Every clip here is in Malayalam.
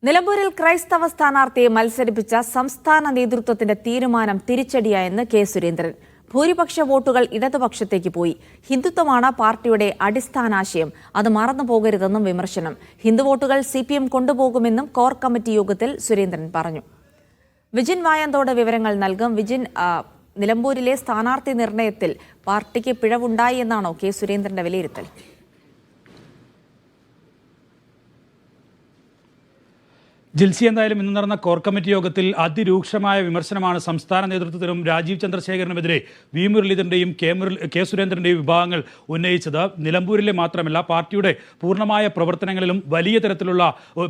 നിലമ്പൂരിൽ ക്രൈസ്തവ സ്ഥാനാർത്ഥിയെ മത്സരിപ്പിച്ച സംസ്ഥാന നേതൃത്വത്തിന്റെ തീരുമാനം തിരിച്ചടിയായെന്ന് കെ സുരേന്ദ്രൻ. ഭൂരിപക്ഷ വോട്ടുകൾ ഇടതുപക്ഷത്തേക്ക് പോയി. ഹിന്ദുത്വമാണ് പാർട്ടിയുടെ അടിസ്ഥാനാശയം, അത് മറന്നു പോകരുതെന്നും വിമർശനം. ഹിന്ദു വോട്ടുകൾ CPM കൊണ്ടുപോകുമെന്നും കോർ കമ്മിറ്റി യോഗത്തിൽ സുരേന്ദ്രൻ പറഞ്ഞു. വിജിൻ വായന്തോട് വിവരങ്ങൾ നൽകും. വിജിൻ, നിലമ്പൂരിലെ സ്ഥാനാർത്ഥി നിർണയത്തിൽ പാർട്ടിക്ക് പിഴവുണ്ടായി എന്നാണോ കെ സുരേന്ദ്രന്റെ വിലയിരുത്തൽ? ജിൽസി, എന്തായാലും ഇന്ന് നടന്ന കോർ കമ്മിറ്റി യോഗത്തിൽ അതിരൂക്ഷമായ വിമർശനമാണ് സംസ്ഥാന നേതൃത്വത്തിനും രാജീവ് ചന്ദ്രശേഖരനുമെതിരെ വി മുരളീധരന്റെയും കെ സുരേന്ദ്രന്റെയും വിഭാഗങ്ങൾ ഉന്നയിച്ചത്. നിലമ്പൂരിലെ മാത്രമല്ല, പാർട്ടിയുടെ പൂർണ്ണമായ പ്രവർത്തനങ്ങളിലും വലിയ തരത്തിലുള്ള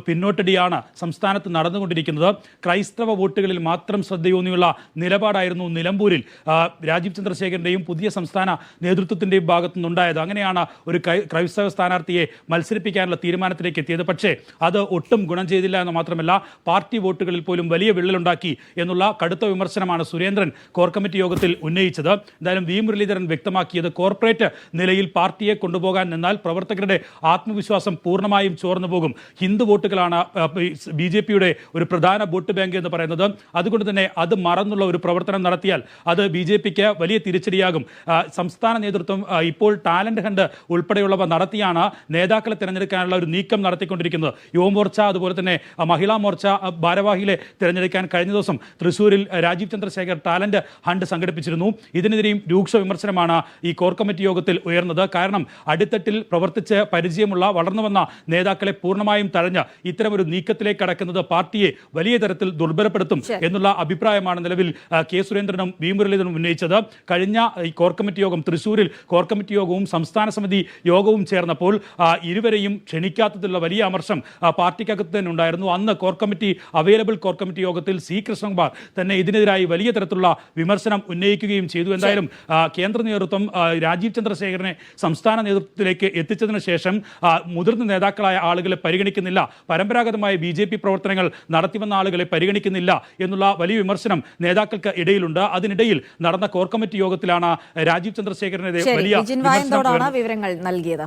പിന്നോട്ടടിയാണ് സംസ്ഥാനത്ത് നടന്നുകൊണ്ടിരിക്കുന്നത്. ക്രൈസ്തവ വോട്ടുകളിൽ മാത്രം ശ്രദ്ധയൂന്നിയുള്ള നിലപാടായിരുന്നു നിലമ്പൂരിൽ രാജീവ് ചന്ദ്രശേഖരന്റെയും പുതിയ സംസ്ഥാന നേതൃത്വത്തിന്റെയും ഭാഗത്തു നിന്നുണ്ടായത്. അങ്ങനെയാണ് ഒരു ക്രൈസ്തവ സ്ഥാനാർത്ഥിയെ മത്സരിപ്പിക്കാനുള്ള തീരുമാനത്തിലേക്ക് എത്തിയത്. പക്ഷേ അത് ഒട്ടും ഗുണം ചെയ്തില്ല എന്ന് മാത്രമല്ല, പാർട്ടി വോട്ടുകളിൽ പോലും വലിയ വിള്ളലുണ്ടാക്കി എന്നുള്ള കടുത്ത വിമർശനമാണ് സുരേന്ദ്രൻ കോർ കമ്മിറ്റി യോഗത്തിൽ ഉന്നയിച്ചത്. എന്തായാലും വി മുരളീധരൻ വ്യക്തമാക്കിയത്, കോർപ്പറേറ്റ് നിലയിൽ പാർട്ടിയെ കൊണ്ടുപോകാൻ നിന്നാൽ പ്രവർത്തകരുടെ ആത്മവിശ്വാസം പൂർണ്ണമായും ചോർന്നു പോകും. ഹിന്ദു വോട്ടുകളാണ് BJPയുടെ ഒരു പ്രധാന വോട്ട് ബാങ്ക് എന്ന് പറയുന്നത്. അതുകൊണ്ട് തന്നെ അത് മറന്നുള്ള ഒരു പ്രവർത്തനം നടത്തിയാൽ അത് BJPക്ക് വലിയ തിരിച്ചടിയാകും. സംസ്ഥാന നേതൃത്വം ഇപ്പോൾ ടാലന്റ് ഹണ്ട് ഉൾപ്പെടെയുള്ളവ നടത്തിയാണ് നേതാക്കളെ തിരഞ്ഞെടുക്കാനുള്ള ഒരു നീക്കം നടത്തിക്കൊണ്ടിരിക്കുന്നത്. യുവമോർച്ച, അതുപോലെ തന്നെ മഹിളാ മോർച്ച ഭാരവാഹികളെ തിരഞ്ഞെടുക്കാൻ കഴിഞ്ഞ ദിവസം തൃശ്ശൂരിൽ രാജീവ് ചന്ദ്രശേഖർ ടാലന്റ് ഹണ്ട് സംഘടിപ്പിച്ചിരുന്നു. ഇതിനെതിരെയും രൂക്ഷ വിമർശനമാണ് ഈ കോർ കമ്മിറ്റി യോഗത്തിൽ ഉയർന്നത്. കാരണം അടിത്തട്ടിൽ പ്രവർത്തിച്ച് പരിചയമുള്ള വളർന്നു വന്ന നേതാക്കളെ പൂർണ്ണമായും തഴഞ്ഞ് ഇത്തരമൊരു നീക്കത്തിലേക്ക് കടക്കുന്നത് പാർട്ടിയെ വലിയ തരത്തിൽ ദുർബലപ്പെടുത്തും എന്നുള്ള അഭിപ്രായമാണ് നിലവിൽ കെ സുരേന്ദ്രനും വി മുരളീധരനും ഉന്നയിച്ചത്. കഴിഞ്ഞ ഈ കോർ കമ്മിറ്റി യോഗം, തൃശ്ശൂരിൽ കോർ കമ്മിറ്റി യോഗവും സംസ്ഥാന സമിതി യോഗവും ചേർന്നപ്പോൾ ഇരുവരെയും ക്ഷണിക്കാത്തതിലുള്ള വലിയ അമർഷം പാർട്ടിക്കകത്ത് തന്നെ ഉണ്ടായിരുന്നു. അന്ന് അവൈലബിൾ കോർ കമ്മിറ്റി യോഗത്തിൽ C. കൃഷ്ണകുമാർ തന്നെ ഇതിനെതിരായി വലിയ തരത്തിലുള്ള വിമർശനം ഉന്നയിക്കുകയും ചെയ്തു. എന്തായാലും കേന്ദ്ര നേതൃത്വം രാജീവ് ചന്ദ്രശേഖരനെ സംസ്ഥാന നേതൃത്വത്തിലേക്ക് എത്തിച്ചതിന് ശേഷം മുതിർന്ന നേതാക്കളായ ആളുകളെ പരിഗണിക്കുന്നില്ല, പരമ്പരാഗതമായ BJP പ്രവർത്തനങ്ങൾ നടത്തിവന്ന ആളുകളെ പരിഗണിക്കുന്നില്ല എന്നുള്ള വലിയ വിമർശനം നേതാക്കൾക്ക് ഇടയിലുണ്ട്. അതിനിടയിൽ നടന്ന കോർ കമ്മിറ്റി യോഗത്തിലാണ് രാജീവ് ചന്ദ്രശേഖരനെതിരെ വലിയ വിവരങ്ങൾ നൽകിയത്.